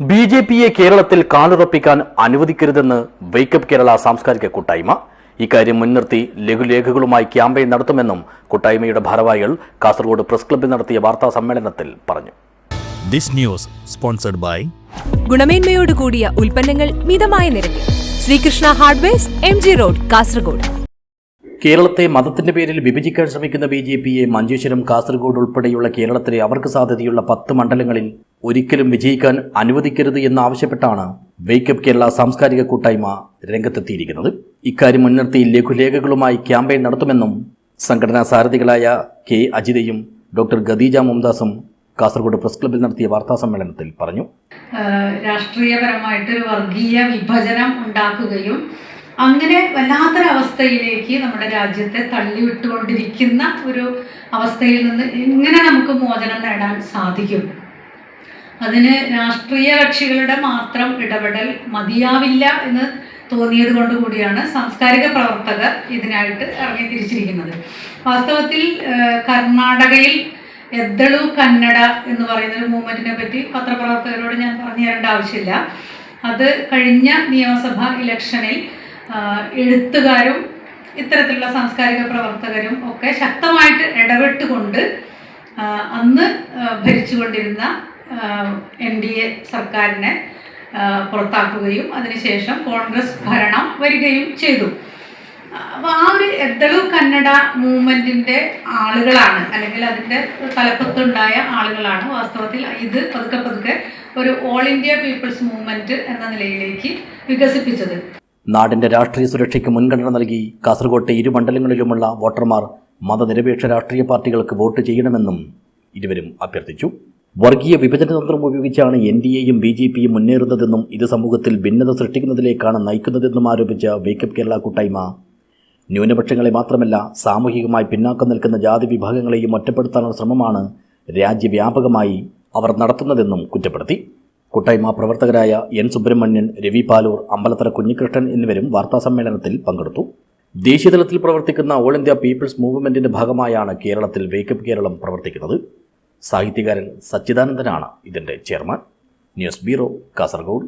ബിജെപിയെ കേരളത്തിൽ കാലുറപ്പിക്കാൻ അനുവദിക്കരുതെന്ന് വേക്കപ്പ് കേരള സാംസ്കാരിക കൂട്ടായ്മ. ഇക്കാര്യം മുൻനിർത്തി ലഘുലേഖകളുമായി ക്യാമ്പയിൻ നടത്തുമെന്നും കൂട്ടായ്മയുടെ ഭാരവാഹികൾ കാസർഗോഡ് പ്രസ് ക്ലബ്ബിൽ നടത്തിയ വാർത്താ സമ്മേളനത്തിൽ പറഞ്ഞു. ദിസ് ന്യൂസ് സ്പോൺസർഡ് ബൈ ഗുണമേന്മയോട് കൂടിയ ഉൽപ്പന്നങ്ങൾ മിതമായ നിരക്കിൽ Sreekrishna hardwares, MG road, Kasaragod. കേരളത്തെ മതത്തിന്റെ പേരിൽ വിഭജിക്കാൻ ശ്രമിക്കുന്ന ബിജെപിയെ മഞ്ചേശ്വരം, കാസർഗോഡ് ഉൾപ്പെടെയുള്ള കേരളത്തിലെ അവർക്ക് സാധ്യതയുള്ള 10 മണ്ഡലങ്ങളിൽ ഒരിക്കലും വിജയിക്കാൻ അനുവദിക്കരുത് എന്നാവശ്യപ്പെട്ടാണ് വേക്കപ്പ് കേരള സാംസ്കാരിക കൂട്ടായ്മ രംഗത്തെത്തിയിരിക്കുന്നത്. ഇക്കാര്യം മുൻനിർത്തി ലഘുലേഖകളുമായി ക്യാമ്പയിൻ നടത്തുമെന്നും സംഘടനാ സാരഥികളായ കെ അജിതയും ഡോക്ടർ ഖദീജ മുംതാസും കാസർഗോഡ് പ്രസ് ക്ലബ്ബിൽ നടത്തിയ വാർത്താ സമ്മേളനത്തിൽ പറഞ്ഞു. രാഷ്ട്രീയപരമായിട്ടൊരു വർഗീയ വിഭജനം ഉണ്ടാക്കുകയും അങ്ങനെ വല്ലാത്തൊരവസ്ഥയിലേക്ക് നമ്മുടെ രാജ്യത്തെ തള്ളിവിട്ടുകൊണ്ടിരിക്കുന്ന ഒരു അവസ്ഥയിൽ നിന്ന് എങ്ങനെ നമുക്ക് മോചനം നേടാൻ സാധിക്കും? അതിന് രാഷ്ട്രീയ കക്ഷികളുടെ മാത്രം ഇടപെടൽ മതിയാവില്ല എന്ന് തോന്നിയത് കൊണ്ടുകൂടിയാണ് സാംസ്കാരിക പ്രവർത്തകർ ഇതിനായിട്ട് ഇറങ്ങിത്തിരിച്ചിരിക്കുന്നത്. വാസ്തവത്തിൽ കർണാടകയിൽ എദ്ദളു കന്നഡ എന്ന് പറയുന്ന ഒരു മൂവ്മെൻറ്റിനെ പറ്റി പത്രപ്രവർത്തകരോട് ഞാൻ പറഞ്ഞു തരേണ്ട ആവശ്യമില്ല. അത് കഴിഞ്ഞ നിയമസഭാ ഇലക്ഷനിൽ എഴുത്തുകാരും ഇത്തരത്തിലുള്ള സാംസ്കാരിക പ്രവർത്തകരും ഒക്കെ ശക്തമായിട്ട് ഇടപെട്ടുകൊണ്ട് അന്ന് ഭരിച്ചുകൊണ്ടിരുന്ന NDA സർക്കാരിനെ പുറത്താക്കുകയും അതിനുശേഷം കോൺഗ്രസ് ഭരണം വരികയും ചെയ്തു. അപ്പോൾ ആ ഒരു എദ്ദളു കന്നഡ മൂവ്മെൻറ്റിൻ്റെ ആളുകളാണ്, അല്ലെങ്കിൽ അതിൻ്റെ തലപ്പത്തുണ്ടായ ആളുകളാണ് വാസ്തവത്തിൽ ഇത് പതുക്കെ ഒരു ഓൾ ഇന്ത്യ പീപ്പിൾസ് മൂവ്മെൻറ്റ് എന്ന നിലയിലേക്ക് വികസിപ്പിച്ചത്. നാടിന്റെ രാഷ്ട്രീയ സുരക്ഷയ്ക്ക് മുൻഗണന നൽകി കാസർകോട്ടെ 2 മണ്ഡലങ്ങളിലുമുള്ള വോട്ടർമാർ മതനിരപേക്ഷ രാഷ്ട്രീയ പാർട്ടികൾക്ക് വോട്ട് ചെയ്യണമെന്നും ഇരുവരും അഭ്യർത്ഥിച്ചു. വർഗീയ വിഭജന തന്ത്രം ഉപയോഗിച്ചാണ് NDAയും BJPയും മുന്നേറുന്നതെന്നും ഇത് സമൂഹത്തിൽ ഭിന്നത സൃഷ്ടിക്കുന്നതിലേക്കാണ് നയിക്കുന്നതെന്നും ആരോപിച്ച വേക്കപ്പ് കേരള കൂട്ടായ്മ ന്യൂനപക്ഷങ്ങളെ മാത്രമല്ല സാമൂഹികമായി പിന്നാക്കം നിൽക്കുന്ന ജാതി വിഭാഗങ്ങളെയും ഒറ്റപ്പെടുത്താനുള്ള ശ്രമമാണ് രാജ്യവ്യാപകമായി അവർ നടത്തുന്നതെന്നും കുറ്റപ്പെടുത്തി. കൂട്ടായ്മ പ്രവർത്തകരായ N സുബ്രഹ്മണ്യൻ, രവി പാലൂർ, അമ്പലത്തറ കുഞ്ഞികൃഷ്ണൻ എന്നിവരും വാർത്താസമ്മേളനത്തിൽ പങ്കെടുത്തു. ദേശീയതലത്തിൽ പ്രവർത്തിക്കുന്ന ഓൾ ഇന്ത്യ പീപ്പിൾസ് മൂവ്മെന്റിന്റെ ഭാഗമായാണ് കേരളത്തിൽ വേക്കപ്പ് കേരളം പ്രവർത്തിക്കുന്നത്. സാഹിത്യകാരൻ സച്ചിദാനന്ദനാണ് ഇതിന്റെ ചെയർമാൻ. News bureau, Kasaragod.